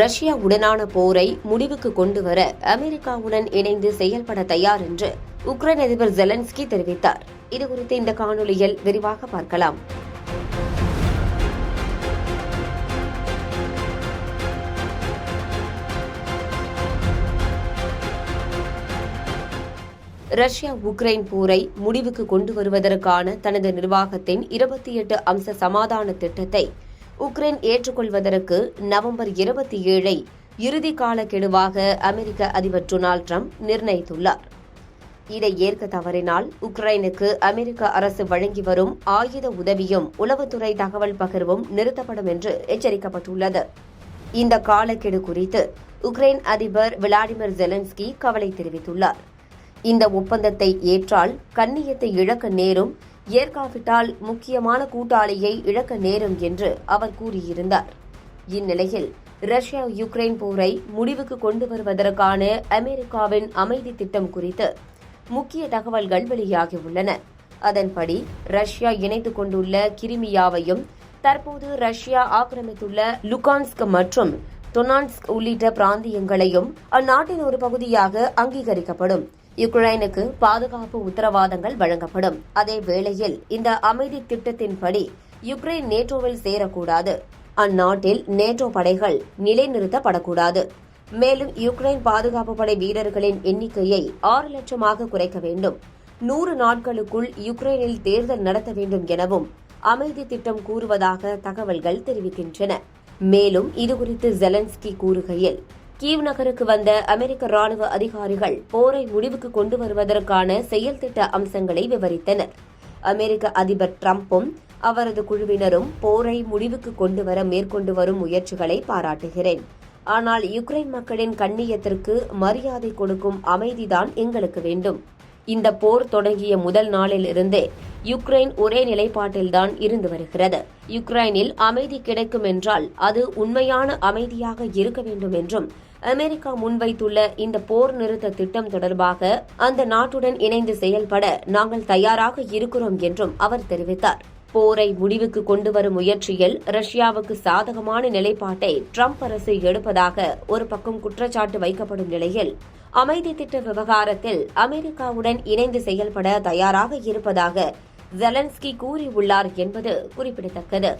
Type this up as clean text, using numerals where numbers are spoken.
ரஷ்யாவுடனான போரை முடிவுக்கு கொண்டுவர அமெரிக்காவுடன் இணைந்து செயல்பட தயார் என்று உக்ரைன் அதிபர் ஜெலன்ஸ்கி தெரிவித்தார். இதுகுறித்து இந்த காணொலியில் விரிவாக பார்க்கலாம். ரஷ்யா உக்ரைன் போரை முடிவுக்கு கொண்டு வருவதற்கான தனது நிர்வாகத்தின் 28 அம்ச சமாதான திட்டத்தை உக்ரைன் ஏற்றுக்கொள்வதற்கு நவம்பர் 27 இறுதி கால கெடுவாக அமெரிக்க அதிபர் டொனால்டு டிரம்ப் நிர்ணயித்துள்ளார். இதை ஏற்க தவறினால் உக்ரைனுக்கு அமெரிக்க அரசு வழங்கி வரும் ஆயுத உதவியும் உளவுத்துறை தகவல் பகிர்வும் நிறுத்தப்படும் என்று எச்சரிக்கப்பட்டுள்ளது. இந்த காலக்கெடு குறித்து உக்ரைன் அதிபர் விளாடிமிர் ஜெலன்ஸ்கி கவலை தெரிவித்துள்ளார். இந்த ஒப்பந்தத்தை ஏற்றால் கண்ணியத்தை இழக்க நேரும், ஏற்காவிட்டால் முக்கியமான கூட்டாளியை இழக்க நேரும் என்று அவர் கூறியிருந்தார். இந்நிலையில் ரஷ்யா யுக்ரைன் போரை முடிவுக்கு கொண்டு வருவதற்கான அமெரிக்காவின் அமைதி திட்டம் குறித்து முக்கிய தகவல்கள் வெளியாகியுள்ளன. அதன்படி ரஷ்யா இணைத்துக் கொண்டுள்ள கிரிமியாவையும் தற்போது ரஷ்யா ஆக்கிரமித்துள்ள லுகான்ஸ்க் மற்றும் டொனான்ஸ்க் உள்ளிட்ட பிராந்தியங்களையும் அந்நாட்டின் ஒரு பகுதியாக அங்கீகரிக்கப்படும். யுக்ரைனுக்கு பாதுகாப்பு உத்தரவாதங்கள் வழங்கப்படும். அதே வேளையில் இந்த அமைதி திட்டத்தின்படி யுக்ரைன் நேட்டோவில் சேரக்கூடாது, அந்நாட்டில் நேட்டோ படைகள் நிலைநிறுத்தப்படக்கூடாது. மேலும் யுக்ரைன் பாதுகாப்பு படை வீரர்களின் எண்ணிக்கையை 6 லட்சமாக குறைக்க வேண்டும். 100 நாட்களுக்குள் யுக்ரைனில் தேர்தல் நடத்த வேண்டும் எனவும் அமைதி திட்டம் கூறுவதாக தகவல்கள் தெரிவிக்கின்றன. மேலும் இதுகுறித்து ஜெலன்ஸ்கி கூறுகையில், கீவ் நகருக்கு வந்த அமெரிக்க ராணுவ அதிகாரிகள் போரை முடிவுக்கு கொண்டு வருவதற்கான செயல் திட்ட அம்சங்களை விவரித்தனர். அமெரிக்க அதிபர் டிரம்பும் அவரது குழுவினரும் போரை முடிவுக்கு கொண்டுவர மேற்கொண்டு வரும் முயற்சிகளை பாராட்டுகிறேன். ஆனால் யுக்ரைன் மக்களின் கண்ணியத்திற்கு மரியாதை கொடுக்கும் அமைதிதான் எங்களுக்கு வேண்டும். இந்த போர் தொடங்கிய முதல் நாளில் இருந்தே யுக்ரைன் ஒரே நிலைப்பாட்டில்தான் இருந்து வருகிறது. யுக்ரைனில் அமைதி கிடைக்கும் என்றால் அது உண்மையான அமைதியாக இருக்க வேண்டும் என்றும் அமெரிக்கா முன்வைத்துள்ள இந்த போர் நிறுத்த திட்டம் தொடர்பாக அந்த நாட்டுடன் இணைந்து செயல்பட நாங்கள் தயாராக இருக்கிறோம் என்றும் அவர் தெரிவித்தார். போரை முடிவுக்கு கொண்டுவரும் முயற்சியில் ரஷ்யாவுக்கு சாதகமான நிலைப்பாட்டை டிரம்ப் அரசு எடுப்பதாக ஒரு பக்கம் குற்றச்சாட்டு வைக்கப்படும் நிலையில், அமைதி திட்ட விவகாரத்தில் அமெரிக்காவுடன் இணைந்து செயல்பட தயாராக இருப்பதாக ஜெலன்ஸ்கி கூறியுள்ளார் என்பது குறிப்பிடத்தக்கது.